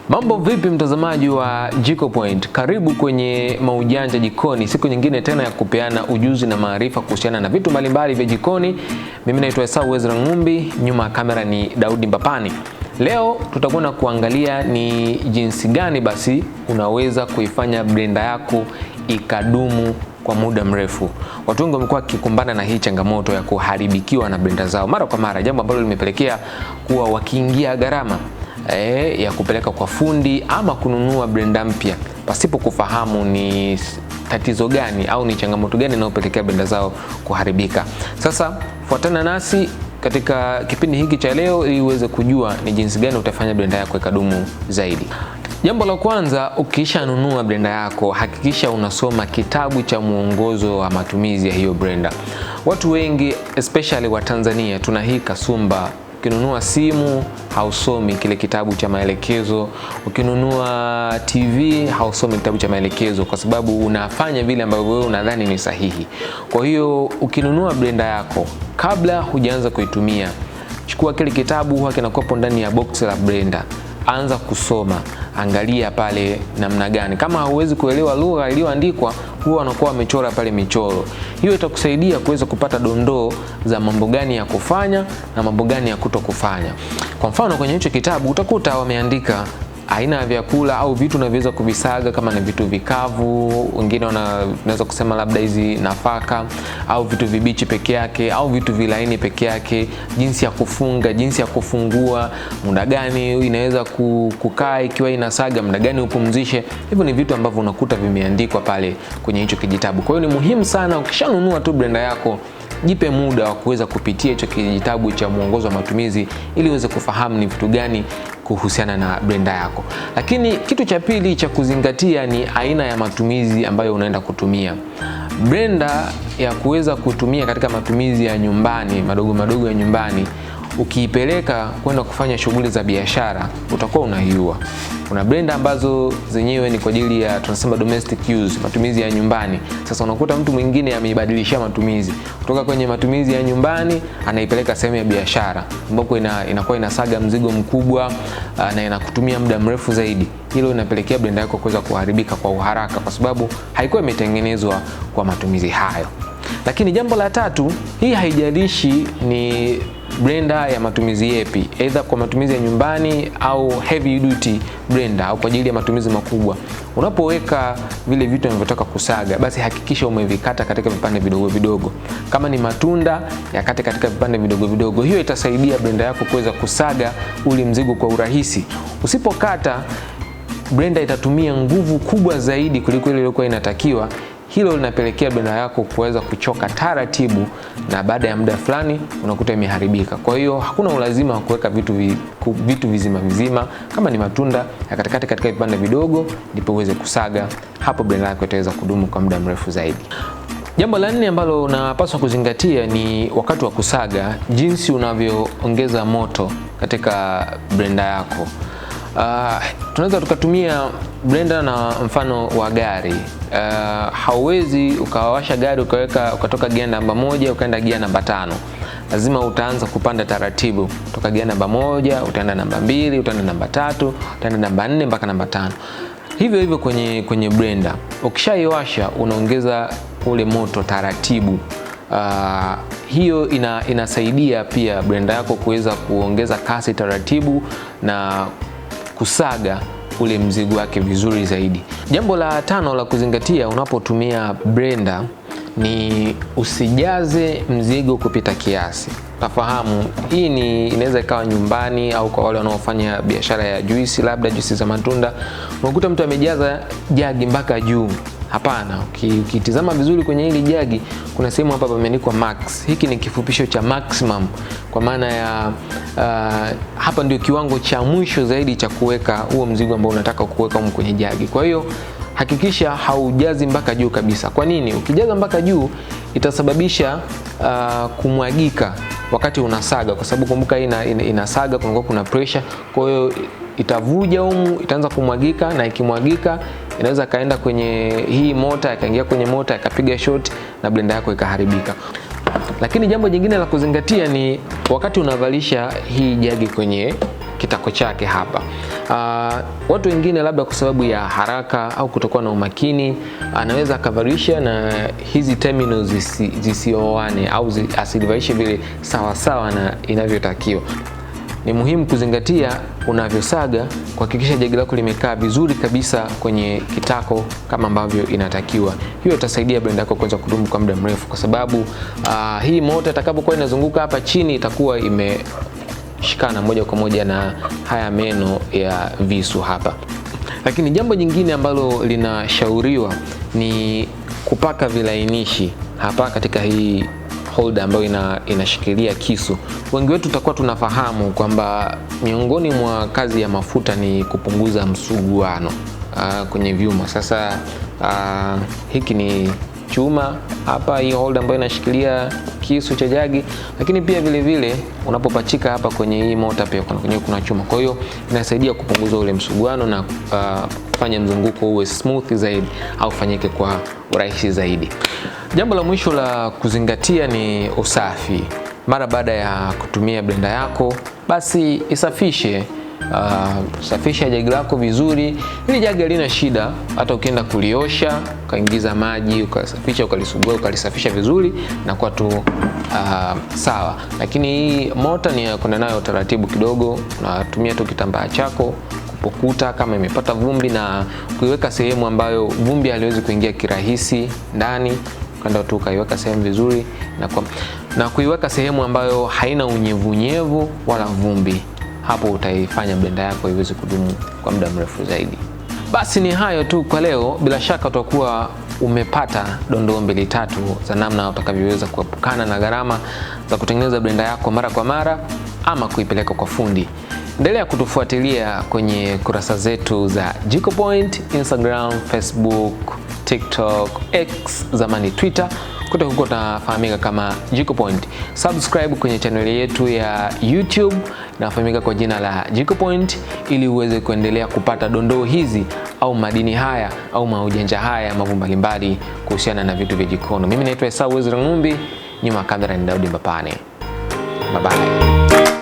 Mambo vipi mtazamaji wa Jiko Point? Karibu kwenye maujanja jikoni, siku nyingine tena ya kupeana ujuzi na maarifa kuhusiana na vitu mbalimbali vya jikoni. Mimi naitwa Esau Ezra Ngumbi, nyuma ya kamera ni Daudi Mbapani. Leo tutakwenda kuangalia ni jinsi gani basi unaweza kuifanya blender yako ikadumu kwa muda mrefu. Watu wengi wamekuwa wakikumbana na hii changamoto ya kuharibikiwa na blender zao mara kwa mara, jambo ambalo limepelekea kuwa wakiingia gharama ya kupeleka kwa fundi ama kununua blender mpya pasipo kufahamu ni tatizo gani au ni changamoto gani inayopelekea blender zao kuharibika. Sasa fuatana nasi katika kipindi hiki cha leo ili uweze kujua ni jinsi gani utafanya blender yako ikadumu zaidi. Jambo la kwanza, ukishanunua blender yako hakikisha unasoma kitabu cha mwongozo wa matumizi ya hiyo blender. Watu wengi especially wa Tanzania tuna hii kasumba, ukinunua simu hausomi kile kitabu cha maelekezo, ukinunua TV hausomi kitabu cha maelekezo kwa sababu unafanya vile ambavyo wewe unadhani ni sahihi. Kwa hiyo ukinunua blender yako, kabla hujaanza kuitumia, chukua kile kitabu, huwa kinakuwa ndani ya box la blender. Anza kusoma, angalia pale namna gani. Kama hauwezi kuelewa lugha iliyoandikwa, huwa wanakuwa wamechora pale michoro. Hiyo itakusaidia kuweza kupata dondoo za mambo gani ya kufanya na mambo gani ya kutokufanya. Kwa mfano kwenye hicho kitabu utakuta wameandika aina ya vyakula au vitu unavyoweza kuvisaga, kama ni vitu vikavu, wengine wanaweza kusema labda hizi nafaka, au vitu vibichi peke yake au vitu vilaini peke yake, jinsi ya kufunga, jinsi ya kufungua, muda gani inaweza kukaa ikiwa inasaga, muda gani upumzishe. Hivyo ni vitu ambavyo unakuta vimeandikwa pale kwenye hicho kijitabu. Kwa hiyo ni muhimu sana ukishanunua tu blender yako, jipe muda wa kuweza kupitia hicho kijitabu cha mwongozo wa matumizi ili uweze kufahamu ni vitu gani kuhusiana na blender yako. Lakini kitu cha pili cha kuzingatia ni aina ya matumizi ambayo unaenda kutumia. Blender ya kuweza kutumia katika matumizi ya nyumbani, madogo ya nyumbani, ukiipeleka kwenda kufanya shughuli za biashara utakuwa unaiua. Kuna blender ambazo zenyewe ni kwa ajili ya tunasema domestic use, matumizi ya nyumbani. Sasa unakuta mtu mwingine ameibadilisha matumizi kutoka kwenye matumizi ya nyumbani anaipeleka sehemu ya biashara ambapo inakuwa inasaga mzigo mkubwa na inakutumia muda mrefu zaidi. Hilo linapelekea blender yako kuweza kuharibika kwa uharaka kwa sababu haikuwa imetengenezwa kwa matumizi hayo. Lakini jambo la tatu, hii haijalishi ni blender ya matumizi yapi, either kwa matumizi ya nyumbani au heavy duty blender au kwa ajili ya matumizi makubwa. Unapoweka vile vitu unavyotaka kusaga, basi hakikisha umevikata katika vipande vidogo vidogo. Kama ni matunda, yakate katika vipande vidogo vidogo. Hiyo itasaidia blender yako kuweza kusaga ule mzigo kwa urahisi. Usipokata, blender itatumia nguvu kubwa zaidi kuliko ile iliyokuwa inatakiwa. Hilo linapelekea blender yako kuweza kuchoka taratibu na baada ya muda fulani unakuta imeharibika. Kwa hiyo hakuna ulazima wa kuweka vitu vizima. Kama ni matunda ya katika vipande vidogo ndipo uweze kusaga. Hapo blender yako itaweza kudumu kwa muda mrefu zaidi. Jambo la nne ambalo unapaswa kuzingatia ni wakati wa kusaga, jinsi unavyoongeza moto katika blender yako. Tunaweza tukatumia blender na mfano wa gari. Hauwezi ukawasha gari ukatoka gia namba 1 ukaenda gia namba 5. Lazima utaanza kupanda taratibu, kutoka gia namba 1 utaenda namba 2, utaenda namba 3, utaenda namba 4 mpaka namba 5. Hivyo kwenye blender. Ukishaiwasha unaongeza ule moto taratibu. Hiyo inasaidia pia blender yako kuweza kuongeza kasi taratibu na kusaga ule mzigo wake vizuri zaidi. Jambo la 5 la kuzingatia unapotumia blender ni usijaze mzigo kupita kiasi. Tafahamu hii inaweza ikawa nyumbani au kwa wale wanaofanya biashara ya juisi, labda juisi za matunda. Unakuta mtu amejaza jagi mpaka juu. Hapana, ukitizama vizuri kwenye hili jagi kuna sehemu hapa pameandikwa max. Hiki ni kifupisho cha maximum, kwa maana ya hapa ndio kiwango cha mwisho zaidi cha kuweka huo mzigo ambao unataka kuweka huko kwenye jagi. Kwa hiyo hakikisha haujazi mpaka juu kabisa. Kwa nini? Ukijaza mpaka juu itasababisha kumwagika wakati unasaga, kwa sababu kumbuka inasaga kuna pressure. Kwa hiyo itavuja humu, itaanza kumwagika, na ikimwagika inaweza kaenda kwenye hii mota, ikaingia kwenye mota, ikapiga short na blender yako ikaharibika. Lakini jambo jingine la kuzingatia ni wakati unavalisha hii jagi kwenye kitako chake hapa. Watu wengine labda kwa sababu ya haraka au kutokuwa na umakini anaweza akavarisha na hizi terminals zisioane au asilivaishe vile sawa sawa na inavyotakiwa. Ni muhimu kuzingatia unavyosaga, kuhakikisha jagi lako limekaa vizuri kabisa kwenye kitako kama ambavyo inatakiwa. Hiyo itasaidia blender yako kuweza kudumu kwa muda mrefu, kwa sababu hii mota itakapokuwa inazunguka hapa chini itakuwa imeshikana moja kwa moja na haya meno ya visu hapa. Lakini jambo jingine ambalo linashauriwa ni kupaka vilainishi hapa katika hii holder ambayo inashikilia kisu. Wengi wetu tutakuwa tunafahamu kwamba miongoni mwa kazi ya mafuta ni kupunguza msuguano kwenye vyuma. Sasa hiki ni chuma hapa, hii holder ambayo inashikilia kisu cha jagi, lakini pia vile vile unapopachika hapa kwenye hii mota pia kuna chuma. Kwa hiyo inasaidia kupunguza ule msuguano na kufanya mzunguko uwe smooth zaidi au fanyike kwa urahisi zaidi. Jambo la mwisho la kuzingatia ni usafi. Mara baada ya kutumia blender yako, basi isafishe. Safisha jagi lako vizuri. Hili jagi halina shida, hata ukienda kuliosha, ukaingiza maji, ukasafisha, ukalisugua, ukalisafisha vizuri na kwa tu sawa. Lakini hii mota ni kwenda nayo taratibu kidogo. Unatumia tu kitambaa chako kupukuta kama imepata vumbi na kuiweka sehemu ambayo vumbi haliwezi kuingia kirahisi ndani. Kanda tu kaiweka sehemu vizuri na kuiweka sehemu ambayo haina unyevunyevu wala vumbi. Hapo utaifanya blender yako iweze kudumu kwa muda mrefu zaidi. Basi ni hayo tu kwa leo. Bila shaka utakuwa umepata dondoo mbili tatu za namna utakavyoweza kuepukana na gharama za kutengeneza blender yako mara kwa mara ama kuipeleka kwa fundi. Endelea kutufuatilia kwenye kurasa zetu za Jiko Point, Instagram, Facebook, TikTok, X, zamani Twitter. Kote huko tunafahamika kama Jiko Point. Subscribe kwenye channel yetu ya YouTube inafahamika kwa jina la Jiko Point, ili uweze kuendelea kupata dondoo hizi au madini haya au maujanja haya mambo mbalimbali kuhusiana na vitu vya jikoni. Mimi naitwa Esau Ngumbi, nyuma kamera ni Daudi Mbapane. Bye bye.